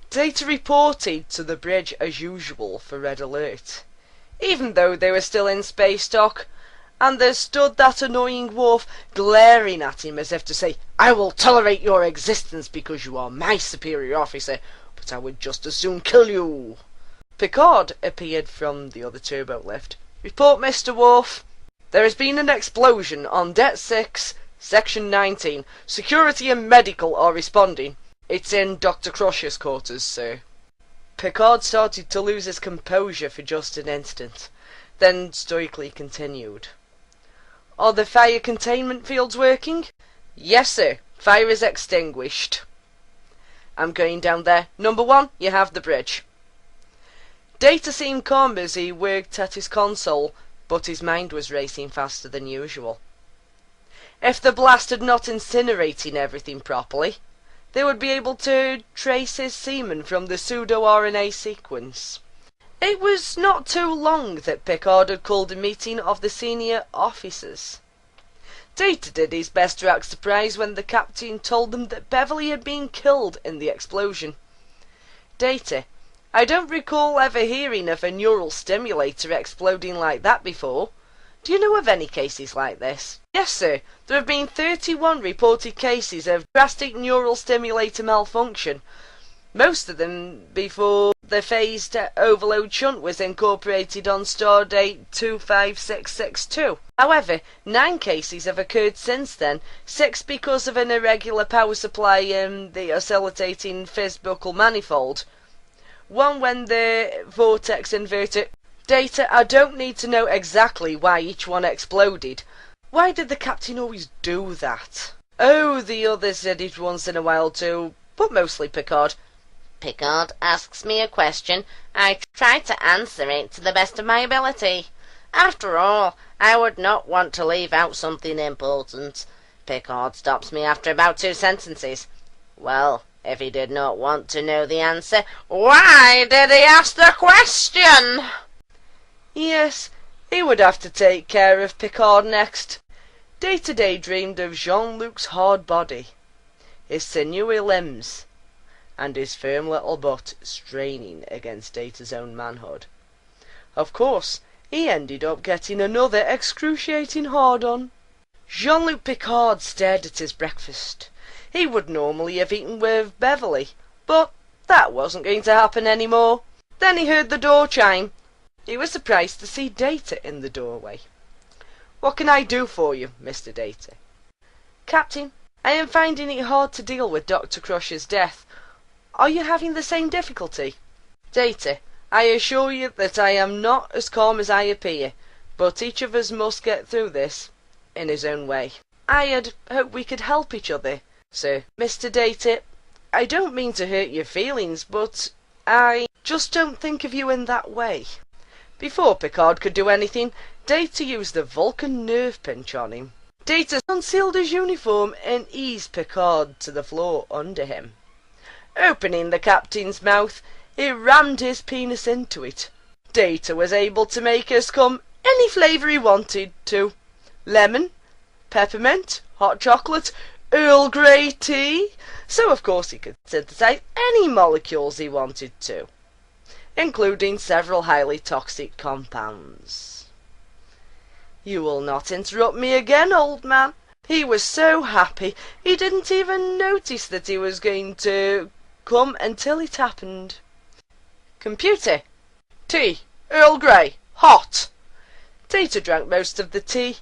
Data reported to the bridge as usual for Red Alert, even though they were still in space dock, and there stood that annoying Worf glaring at him as if to say, "I will tolerate your existence because you are my superior officer, but I would just as soon kill you." Picard appeared from the other turbo lift. "Report, Mr. Worf. There has been an explosion on Deck 6, Section 19. Security and medical are responding. It's in Dr. Crusher's quarters, sir." Picard started to lose his composure for just an instant, then stoically continued. "Are the fire containment fields working?" "Yes, sir. Fire is extinguished." "I'm going down there. Number 1, you have the bridge." Data seemed calm as he worked at his console, but his mind was racing faster than usual. If the blast had not incinerated everything properly, they would be able to trace his semen from the pseudo-RNA sequence. It was not too long that Picard had called a meeting of the senior officers. Data did his best to act surprised when the captain told them that Beverly had been killed in the explosion. "Data, I don't recall ever hearing of a neural stimulator exploding like that before. Do you know of any cases like this?" "Yes, sir. There have been 31 reported cases of drastic neural stimulator malfunction, most of them before the phased overload shunt was incorporated on Stardate 25662. However, 9 cases have occurred since then, 6 because of an irregular power supply in the oscillating fizz-buckle manifold, 1 when the vortex inverter..." "Data, I don't need to know exactly why each one exploded. Why did the captain always do that?" "Oh, the others did it once in a while too, but mostly Picard." "Picard asks me a question. I try to answer it to the best of my ability. After all, I would not want to leave out something important. Picard stops me after about 2 sentences. Well, if he did not want to know the answer, why did he ask the question?" Yes, he would have to take care of Picard next. Day-to-day dreamed of Jean-Luc's hard body, his sinewy limbs, and his firm little butt straining against Data's own manhood. Of course, he ended up getting another excruciating hard-on. Jean-Luc Picard stared at his breakfast. He would normally have eaten with Beverly, but that wasn't going to happen anymore. Then he heard the door chime. He was surprised to see Data in the doorway. "What can I do for you, Mr. Data?" "Captain, I am finding it hard to deal with Dr. Crusher's death. Are you having the same difficulty?" "Data, I assure you that I am not as calm as I appear, but each of us must get through this in his own way." "I had hoped we could help each other, sir." "Mr. Data, I don't mean to hurt your feelings, but I just don't think of you in that way." Before Picard could do anything, Data used the Vulcan nerve pinch on him. Data concealed his uniform and eased Picard to the floor under him. Opening the captain's mouth, he rammed his penis into it. Data was able to make us come any flavour he wanted to. Lemon, peppermint, hot chocolate, Earl Grey tea. So of course he could synthesize any molecules he wanted to, including several highly toxic compounds. "You will not interrupt me again, old man." He was so happy he didn't even notice that he was going to come until it happened. "Computer, tea, Earl Grey, hot." Data drank most of the tea,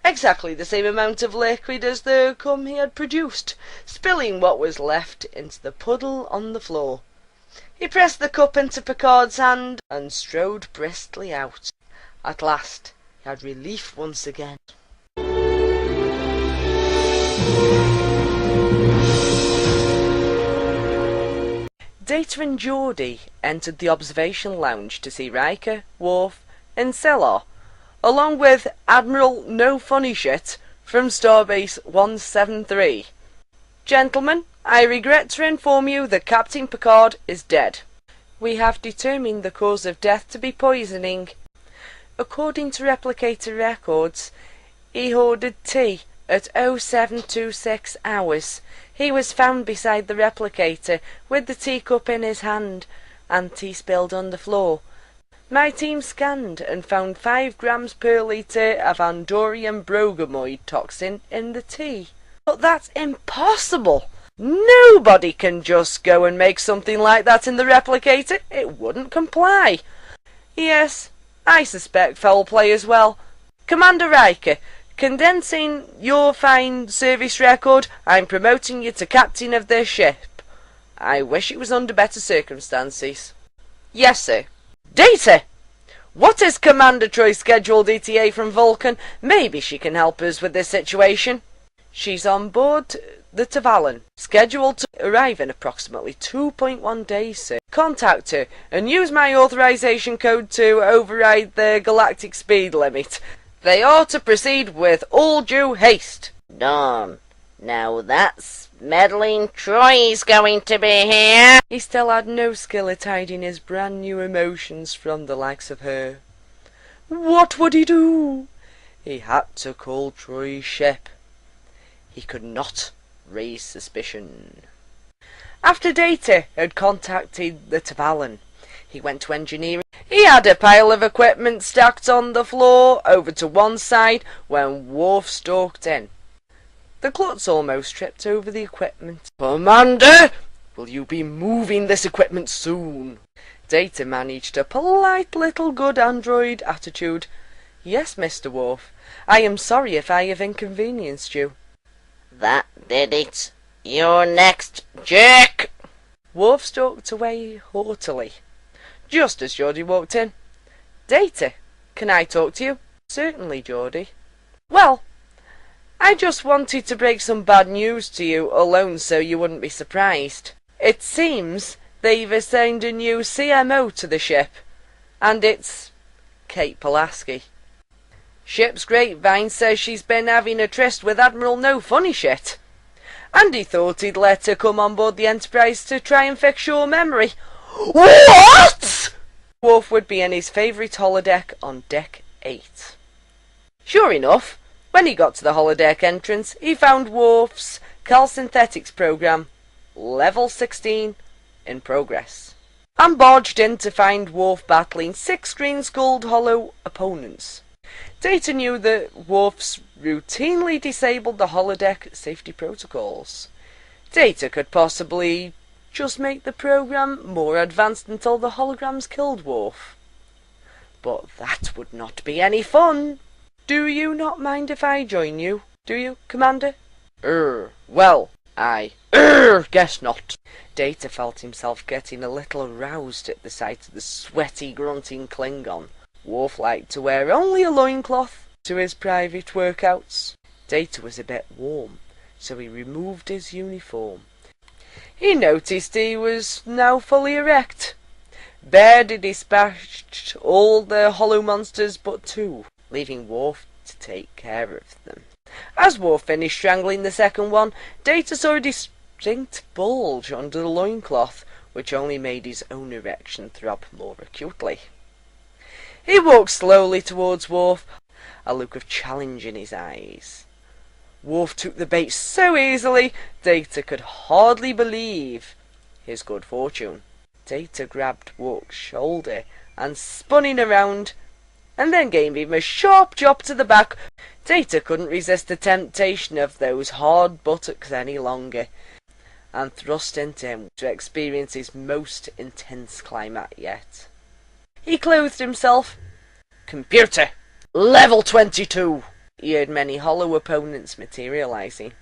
exactly the same amount of liquid as the cum he had produced, spilling what was left into the puddle on the floor. He pressed the cup into Picard's hand and strode briskly out. At last he had relief once again. Data and Geordi entered the observation lounge to see Riker, Worf, and Selar, along with Admiral No Funny Shit from Starbase 173. "Gentlemen, I regret to inform you that Captain Picard is dead. We have determined the cause of death to be poisoning. According to replicator records, he ordered tea at 0726 hours. He was found beside the replicator with the teacup in his hand and tea spilled on the floor. My team scanned and found 5 grams per litre of Andorian brogamoid toxin in the tea." "But that's impossible! Nobody can just go and make something like that in the replicator. It wouldn't comply." "Yes, I suspect foul play as well. Commander Riker, condensing your fine service record, I'm promoting you to captain of this ship. I wish it was under better circumstances." "Yes, sir." "Data! What is Commander Troy's scheduled ETA from Vulcan? Maybe she can help us with this situation." "She's on board the Tavalan, scheduled to arrive in approximately 2.1 days, sir. Contact her and use my authorization code to override the galactic speed limit. They are to proceed with all due haste." "Darn. Now that's meddling Troy's going to be here." He still had no skill at hiding his brand new emotions from the likes of her. What would he do? He had to call Troy's ship. He could not raise suspicion. After Data had contacted the Tavalan, he went to engineering. He had a pile of equipment stacked on the floor over to one side when Worf stalked in. The klutz almost tripped over the equipment. "Commander, will you be moving this equipment soon?" Data managed a polite little good android attitude. "Yes, Mr. Worf. I am sorry if I have inconvenienced you." "That did it. You're next, jerk." Worf stalked away haughtily, just as Geordi walked in. "Data, can I talk to you?" "Certainly, Geordi." "Well, I just wanted to break some bad news to you alone so you wouldn't be surprised. It seems they've assigned a new CMO to the ship, and it's Kate Pulaski. Ship's grapevine says she's been having a tryst with Admiral No Funny Shit, and he thought he'd let her come on board the Enterprise to try and fix your memory." "What?" Worf would be in his favourite holodeck on Deck 8. Sure enough, when he got to the holodeck entrance, he found Worf's Calsynthetics program, level 16, in progress, and barged in to find Worf battling 6 green-skulled hollow opponents. Data knew that Worf's routinely disabled the holodeck safety protocols. Data could possibly just make the program more advanced until the holograms killed Worf. But that would not be any fun. Do you not mind if I join you? Do you, Commander? Well, I guess not. Data felt himself getting a little aroused at the sight of the sweaty, grunting Klingon. Worf liked to wear only a loincloth to his private workouts. Data was a bit warm, so he removed his uniform. He noticed he was now fully erect. Baird had dispatched all the hollow monsters but 2, leaving Worf to take care of them. As Worf finished strangling the second one, Data saw a distinct bulge under the loincloth, which only made his own erection throb more acutely. He walked slowly towards Worf, a look of challenge in his eyes. Worf took the bait so easily, Data could hardly believe his good fortune. Data grabbed Worf's shoulder and spun him around, and then gave him a sharp chop to the back. Data couldn't resist the temptation of those hard buttocks any longer, and thrust into him to experience his most intense climax yet. He clothed himself. Computer, level 22! He heard many hollow opponents materializing.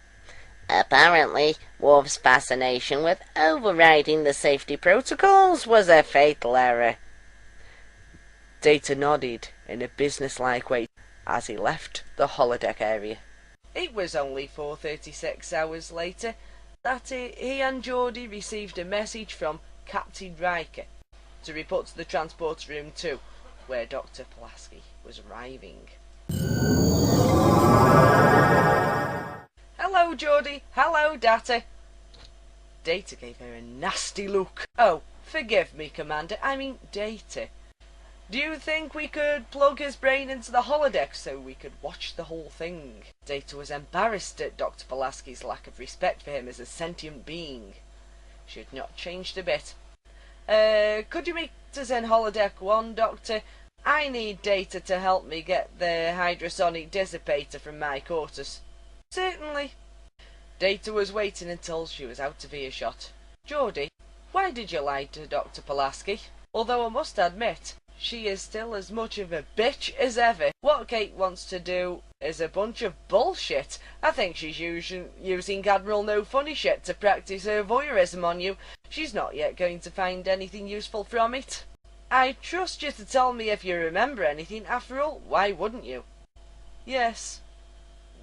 Apparently, Worf's fascination with overriding the safety protocols was a fatal error. Data nodded in a business-like way as he left the holodeck area. It was only 4:36 hours later that he and Geordi received a message from Captain Riker to report to the transport room 2, where Dr. Pulaski was arriving. Hello, Geordi. Hello, Data. Data gave her a nasty look. Oh, forgive me, Commander. I mean Data. Do you think we could plug his brain into the holodeck so we could watch the whole thing? Data was embarrassed at Dr. Pulaski's lack of respect for him as a sentient being. She had not changed a bit. Could you meet us in holodeck 1, Doctor? I need Data to help me get the hydrosonic dissipator from my quarters. Certainly. Data was waiting until she was out of earshot. Geordi, why did you lie to Dr. Pulaski? Although I must admit, she is still as much of a bitch as ever. What Kate wants to do is a bunch of bullshit. I think she's using Admiral No Funny Shit to practice her voyeurism on you. She's not yet going to find anything useful from it. I trust you to tell me if you remember anything. After all, why wouldn't you? Yes.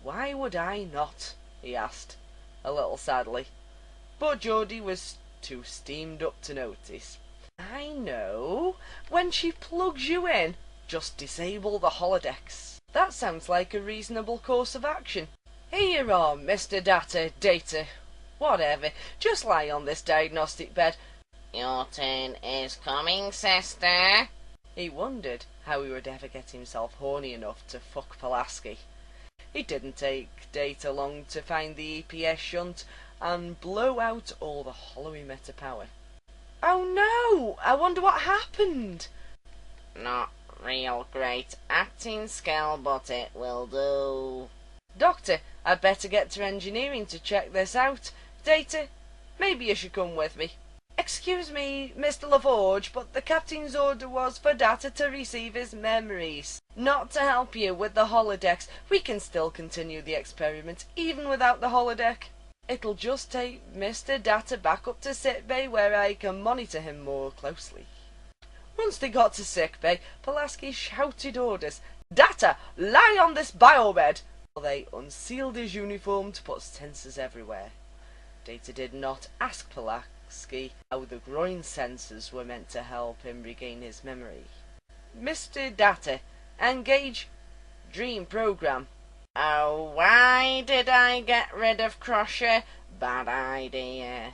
Why would I not? He asked, a little sadly. But Geordi was too steamed up to notice. I know. When she plugs you in, just disable the holodecks. That sounds like a reasonable course of action. Here you are, Mr. Data, whatever. Just lie on this diagnostic bed. Your turn is coming, sister. He wondered how he would ever get himself horny enough to fuck Pulaski. It didn't take Data long to find the EPS shunt and blow out all the hollow emitter power. Oh no! I wonder what happened. Not real great acting skill, but it will do. Doctor, I'd better get to engineering to check this out. Data, maybe you should come with me. Excuse me, Mr. LaForge, but the captain's order was for Data to receive his memories, not to help you with the holodecks. We can still continue the experiment, even without the holodeck. It'll just take Mr. Data back up to sickbay where I can monitor him more closely. Once they got to sickbay, Pulaski shouted orders. Data, lie on this biobed! They unsealed his uniform to put sensors everywhere. Data did not ask Pulaski how the groin sensors were meant to help him regain his memory. Mr. Data, engage dream program. Oh, why did I get rid of Crusher? Bad idea.